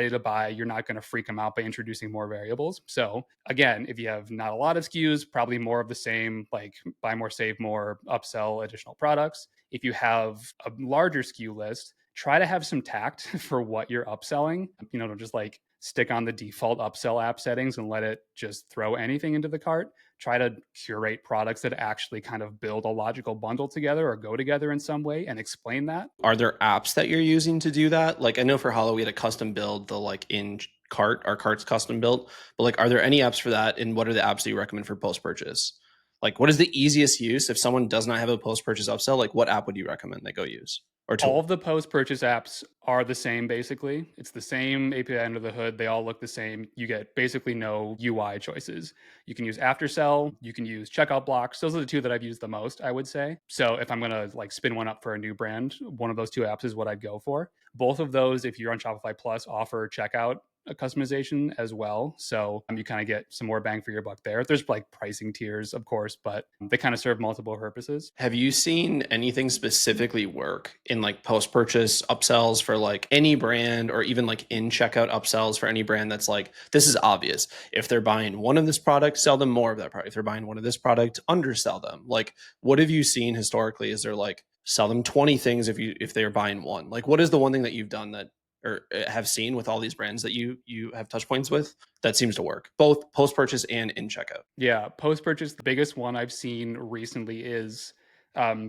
to buy. You're not going to freak them out by introducing more variables. So again, if you have not a lot of SKUs, probably more of the same, like buy more, save more, upsell additional products. If you have a larger SKU list, try to have some tact for what you're upselling. Don't just like stick on the default upsell app settings and let it just throw anything into the cart. Try to curate products that actually kind of build a logical bundle together or go together in some way, and explain that. Are there apps that you're using to do that? Like I know for Hollow, we had a custom build, the like in cart, our cart's custom built, but like, are there any apps for that? And what are the apps that you recommend for post-purchase? Like what is the easiest use if someone does not have a post-purchase upsell? Like what app would you recommend they go use? Or tool? All of the post-purchase apps are the same, basically. It's the same API under the hood. They all look the same. You get basically no UI choices. You can use Aftersell. You can use checkout blocks. Those are the 2 that I've used the most, I would say. So if I'm going to like spin one up for a new brand, one of those 2 apps is what I'd go for. Both of those, if you're on Shopify Plus, offer checkout customization as well. So you kind of get some more bang for your buck there. There's like pricing tiers, of course, but they kind of serve multiple purposes. Have you seen anything specifically work in like post-purchase upsells for like any brand, or even like in checkout upsells for any brand that's like, this is obvious. If they're buying one of this product, sell them more of that product. If they're buying one of this product, undersell them. Like what have you seen historically? Is there like sell them 20 things if they're buying one? Like what is the one thing that you've done that, or have seen with all these brands that you have touch points with, that seems to work both post-purchase and in checkout? Yeah, post-purchase, the biggest one I've seen recently is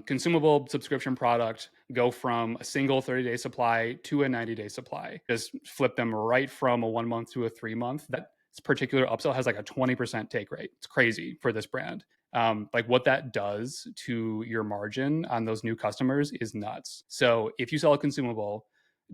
consumable subscription product go from a single 30-day supply to a 90-day supply. Just flip them right from a 1 month to a 3 month. That particular upsell has like a 20% take rate. It's crazy for this brand. Like what that does to your margin on those new customers is nuts. So if you sell a consumable,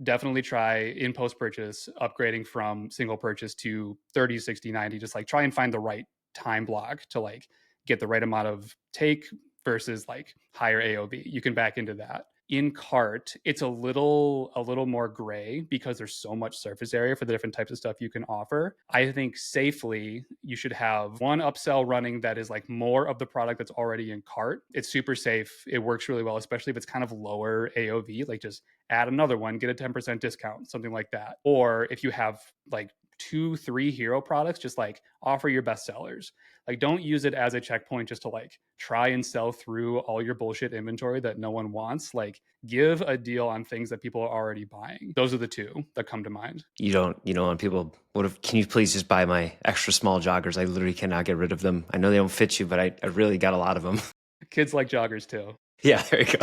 definitely try in post-purchase upgrading from single purchase to 30, 60, 90. Just like try and find the right time block to like get the right amount of take versus like higher AOV. You can back into that. In cart, it's a little more gray because there's so much surface area for the different types of stuff you can offer. I think safely you should have one upsell running that is like more of the product that's already in cart. It's super safe. It works really well, especially if it's kind of lower AOV, like just add another one, get a 10% discount, something like that. Or if you have like 2-3 hero products, just like offer your best sellers. Like, don't use it as a checkpoint just to like try and sell through all your bullshit inventory that no one wants. Like, give a deal on things that people are already buying. Those are the two that come to mind. You don't want people, can you please just buy my extra small joggers? I literally cannot get rid of them. I know they don't fit you, but I really got a lot of them. Kids like joggers too. Yeah, there you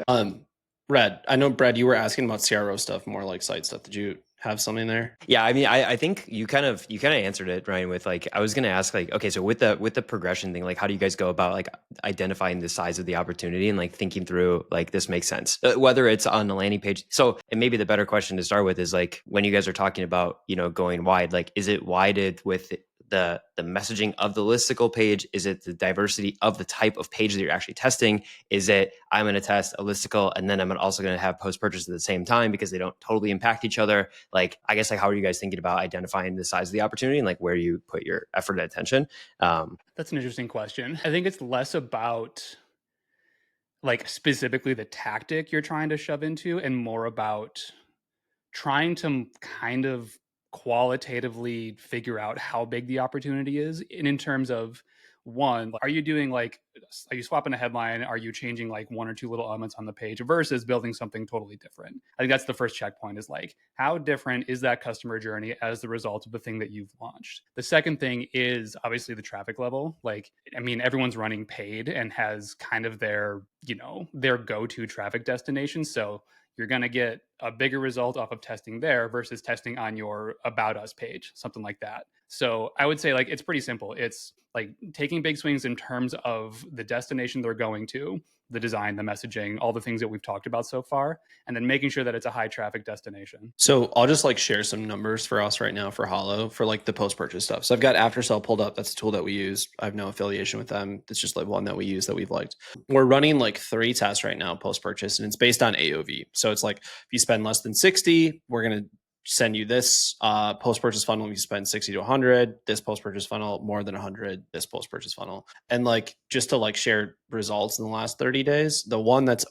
go. Brad, I know, Brad, you were asking about CRO stuff, more like site stuff. Did you have something there? Yeah, I mean, I think you kind of answered it, Ryan, with like, I was going to ask like, okay, so with the progression thing, like, how do you guys go about like identifying the size of the opportunity and like thinking through like, this makes sense, whether it's on the landing page. So, and maybe the better question to start with is like, when you guys are talking about, going wide, like, is it wided with the messaging of the listicle page? Is it the diversity of the type of page that you're actually testing? Is it, I'm going to test a listicle and then I'm also going to have post-purchase at the same time because they don't totally impact each other? Like, I guess, like, how are you guys thinking about identifying the size of the opportunity and like where you put your effort and attention? That's an interesting question. I think it's less about like specifically the tactic you're trying to shove into and more about trying to kind of qualitatively figure out how big the opportunity is. And in terms of, one, are you doing like, are you swapping a headline? Are you changing like one or two little elements on the page versus building something totally different? I think that's the first checkpoint, is like, how different is that customer journey as the result of the thing that you've launched? The second thing is obviously the traffic level. Like, I mean, everyone's running paid and has kind of their, their go-to traffic destination. So you're going to get a bigger result off of testing there versus testing on your About Us page, something like that. So I would say like, it's pretty simple. It's like taking big swings in terms of the destination they're going to, the design, the messaging, all the things that we've talked about so far, and then making sure that it's a high traffic destination. So I'll just like share some numbers for us right now for Hollow for like the post-purchase stuff. So I've got Aftersell pulled up. That's a tool that we use. I have no affiliation with them. It's just like one that we use that we've liked. We're running like 3 tests right now post-purchase, and it's based on AOV. So it's like, if you spend less than 60, we're going to send you this post-purchase funnel. If you spend 60 to 100, this post-purchase funnel, more than 100, this post-purchase funnel. And like, just to like share results in the last 30 days, the one that's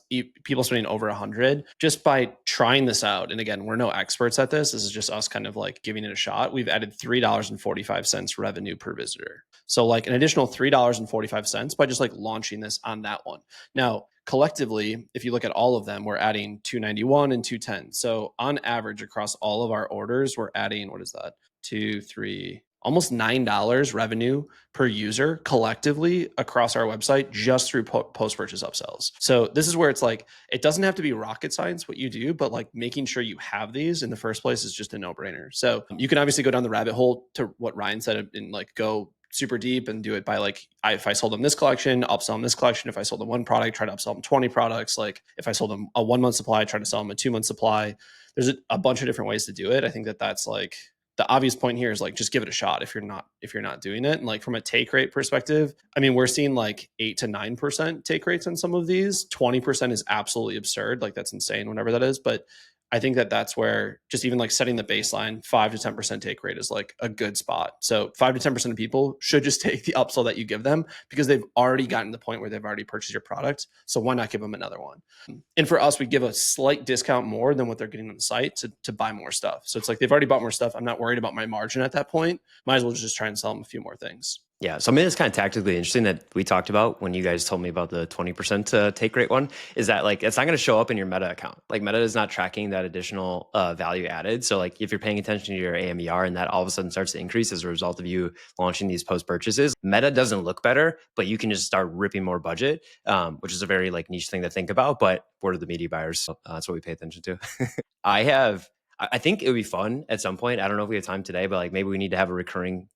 people spending over 100, just by trying this out. And again, we're no experts at this. This is just us kind of like giving it a shot. We've added $3.45 revenue per visitor. So like an additional $3.45 by just like launching this on that one. Now, collectively, if you look at all of them, we're adding 291 and 210. So on average, across all of our orders, we're adding, what is that? 2, 3, almost $9 revenue per user collectively across our website just through post-purchase upsells. So this is where it's like, it doesn't have to be rocket science what you do, but like making sure you have these in the first place is just a no-brainer. So you can obviously go down the rabbit hole to what Ryan said and like go super deep and do it by like, if I sold them this collection, upsell them this collection. If I sold them one product, try to upsell them 20 products. Like if I sold them a 1-month supply, try to sell them a 2-month supply. There's a bunch of different ways to do it. I think that that's like, the obvious point here is like, just give it a shot if you're not doing it. And like from a take rate perspective, I mean, we're seeing like 8 to 9% take rates on some of these. 20% is absolutely absurd. Like that's insane, whatever that is. But I think that that's where just even like setting the baseline 5 to 10% take rate is like a good spot. So 5 to 10% of people should just take the upsell that you give them because they've already gotten to the point where they've already purchased your product. So why not give them another one? And for us, we give a slight discount more than what they're getting on the site to buy more stuff. So it's like they've already bought more stuff. I'm not worried about my margin at that point. Might as well just try and sell them a few more things. Yeah. So I mean, it's kind of tactically interesting that we talked about when you guys told me about the 20% take rate one, is that like, it's not going to show up in your Meta account. Like Meta is not tracking that additional value added. So like if you're paying attention to your AMER and that all of a sudden starts to increase as a result of you launching these post purchases, Meta doesn't look better, but you can just start ripping more budget, which is a very like niche thing to think about, but we're the media buyers. So that's what we pay attention to. I think it would be fun at some point. I don't know if we have time today, but like maybe we need to have a recurring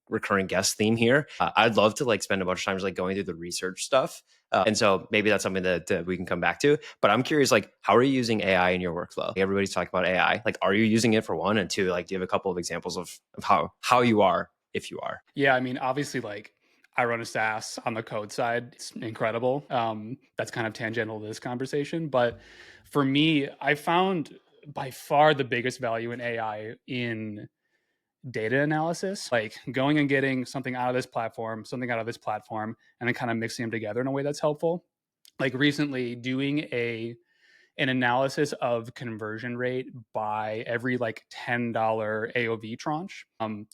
guest theme here. I'd love to like spend a bunch of time just like going through the research stuff. And so maybe that's something that we can come back to. But I'm curious, like, how are you using AI in your workflow? Like, everybody's talking about AI. Like, are you using it for one? And two, like, do you have a couple of examples of how you are, if you are? Yeah, I mean, obviously, like, I run a SaaS on the code side. It's incredible. That's kind of tangential to this conversation. But for me, I found by far the biggest value in AI in data analysis, like going and getting something out of this platform, and then kind of mixing them together in a way that's helpful. Like recently doing a an analysis of conversion rate by every like $10 AOV tranche.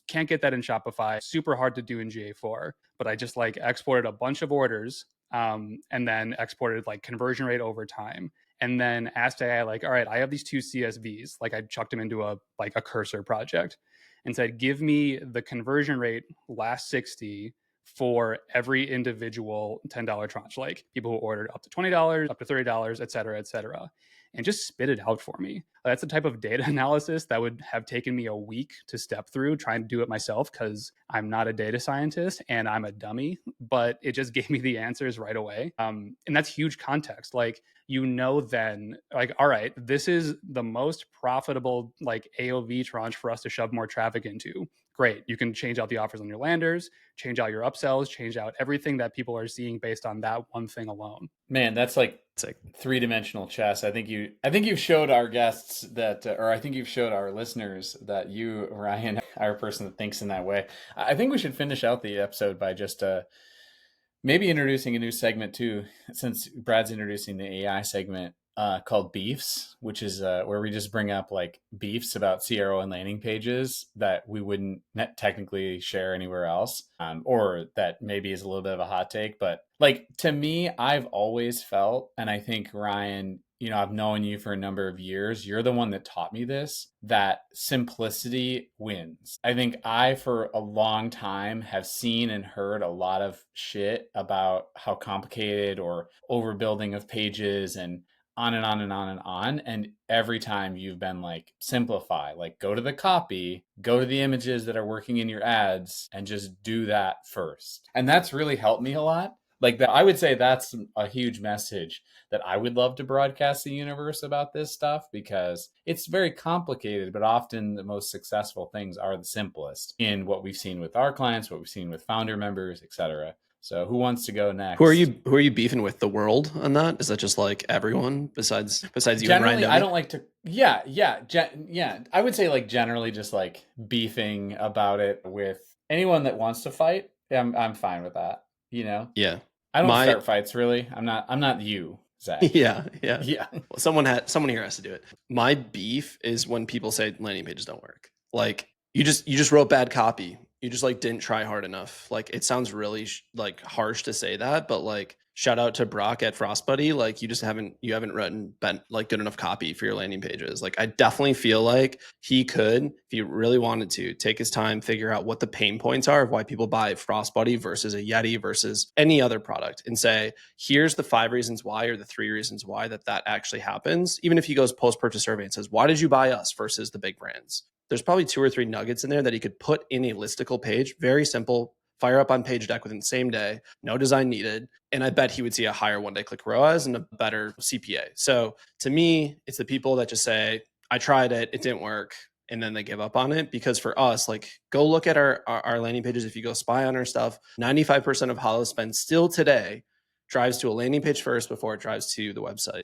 Can't get that in Shopify. Super hard to do in GA4, but I just like exported a bunch of orders and then exported like conversion rate over time. And then asked AI like, all right, I have these two CSVs. Like I chucked them into a cursor project and said, give me the conversion rate last 60 for every individual $10 tranche, like people who ordered up to $20, up to $30, et cetera, and just spit it out for me. That's the type of data analysis that would have taken me a week to step through trying to do it myself because I'm not a data scientist and I'm a dummy, but it just gave me the answers right away. And that's huge context. Like, then like, all right, this is the most profitable like AOV tranche for us to shove more traffic into. Great. You can change out the offers on your landers, change out your upsells, change out everything that people are seeing based on that one thing alone. Man, that's like three-dimensional chess. I think you've showed our guests that, or I think you've showed our listeners that you, Ryan, are a person that thinks in that way. I think we should finish out the episode by just maybe introducing a new segment too, since Brad's introducing the AI segment called Beefs, which is where we just bring up like beefs about CRO and landing pages that we wouldn't technically share anywhere else, or that maybe is a little bit of a hot take. But like, to me, I've always felt, and I think Ryan, I've known you for a number of years. You're the one that taught me this, that simplicity wins. I think I, for a long time, have seen and heard a lot of shit about how complicated or overbuilding of pages and on and on and on and on. And every time you've been like, simplify, like go to the copy, go to the images that are working in your ads and just do that first. And that's really helped me a lot. Like that, I would say that's a huge message that I would love to broadcast the universe about this stuff, because it's very complicated, but often the most successful things are the simplest in what we've seen with our clients, what we've seen with founder members, etc. So who wants to go next? Who are you beefing with? The world on that? Is that just like everyone besides you generally, and Ryan Doney? I don't like to. Yeah. I would say like generally just like beefing about it with anyone that wants to fight. I'm fine with that. Yeah. I don't start fights really. I'm not you, Zach. Yeah. Well, someone here has to do it. My beef is when people say landing pages don't work. Like you just wrote bad copy. You just like didn't try hard enough. Like it sounds really like harsh to say that, but like shout out to Brock at FrostBuddy. Like you haven't written like good enough copy for your landing pages. Like I definitely feel like he could, if he really wanted to, take his time, figure out what the pain points are of why people buy FrostBuddy versus a Yeti versus any other product, and say, here's the 5 reasons why, or the 3 reasons why that actually happens. Even if he goes post-purchase survey and says, why did you buy us versus the big brands? There's probably 2 or 3 nuggets in there that he could put in a listicle page. Very simple. Fire up on page deck within the same day, no design needed. And I bet he would see a higher one-day click ROAS and a better CPA. So to me, it's the people that just say, I tried it, it didn't work, and then they give up on it. Because for us, like go look at our landing pages. If you go spy on our stuff, 95% of Hollow spend still today drives to a landing page first before it drives to the website.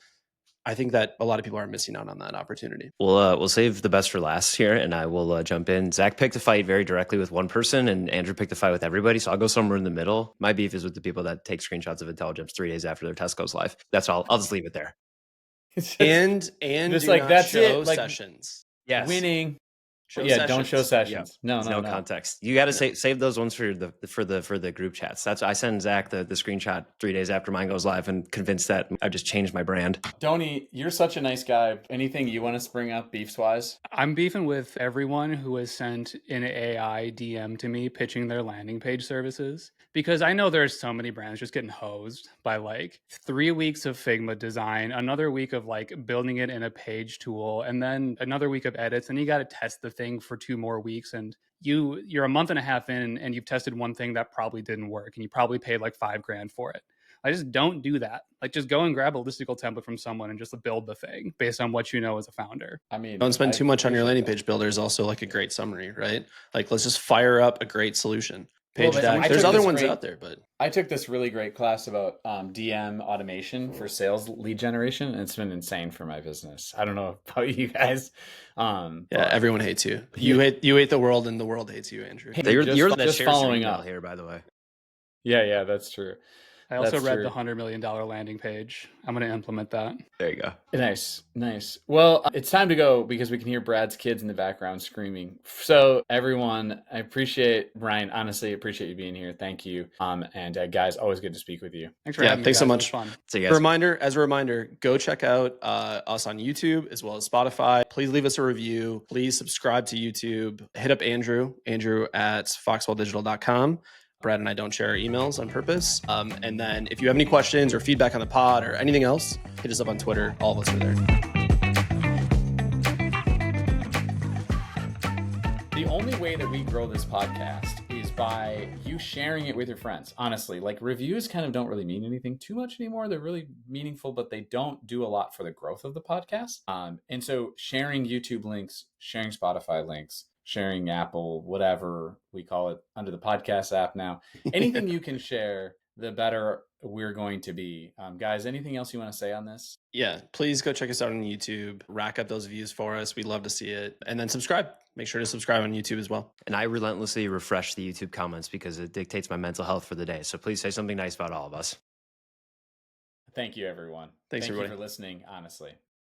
I think that a lot of people are missing out on that opportunity. We'll save the best for last here, and I will jump in. Zach picked a fight very directly with one person, and Andrew picked a fight with everybody. So I'll go somewhere in the middle. My beef is with the people that take screenshots of intelligence 3 days after their test goes live. That's all. I'll just leave it there. And just do like not that's show it. Like sessions. Yes. Winning. Sessions. Don't show sessions. Yeah. No context. You got to save those ones for the group chats. That's I send Zach the screenshot 3 days after mine goes live, and convinced that I've just changed my brand. Doney, you're such a nice guy. Anything you want to bring up beefs wise? I'm beefing with everyone who has sent an AI DM to me pitching their landing page services, because I know there's so many brands just getting hosed by like 3 weeks of Figma design, another week of like building it in a page tool, and then another week of edits, and you got to test the thing for 2 more weeks, and you're a month and a half in and you've tested one thing that probably didn't work, and you probably paid like $5,000 for it. I just don't do that. Like just go and grab a listicle template from someone and just build the thing based on what you know as a founder. I mean, don't spend too much on your landing page builder is also like a great summary, right? Like let's just fire up a great solution. Page deck. There's other ones out there, but I took this really great class about DM automation for sales lead generation, and it's been insane for my business. I don't know about you guys. Everyone hates you. You hate the world, and the world hates you, Andrew. Hey, you're just following up here, by the way. Yeah, that's true. I also That's read true. the $100 million landing page. I'm going to implement that. There you go. Nice. Well, it's time to go because we can hear Brad's kids in the background screaming. So everyone, I appreciate Ryan. Honestly, appreciate you being here. Thank you. And guys, always good to speak with you. Thanks for having me. Thanks so guys. It much. was fun. So you As guys, a reminder, go check out us on YouTube as well as Spotify. Please leave us a review. Please subscribe to YouTube. Hit up Andrew at foxwelldigital.com. Brad and I don't share our emails on purpose. And then if you have any questions or feedback on the pod or anything else, hit us up on Twitter. All of us are there. The only way that we grow this podcast is by you sharing it with your friends. Honestly, like reviews kind of don't really mean anything too much anymore. They're really meaningful, but they don't do a lot for the growth of the podcast. And so sharing YouTube links, sharing Spotify links, sharing Apple, whatever we call it under the podcast app now, anything you can share, the better we're going to be. Guys, anything else you want to say on this? Yeah, please go check us out on YouTube. Rack up those views for us. We'd love to see it. And then subscribe. Make sure to subscribe on YouTube as well. and I relentlessly refresh the YouTube comments because it dictates my mental health for the day. So please say something nice about all of us. Thank you, everyone. Thanks, Thank everybody. you for listening, honestly.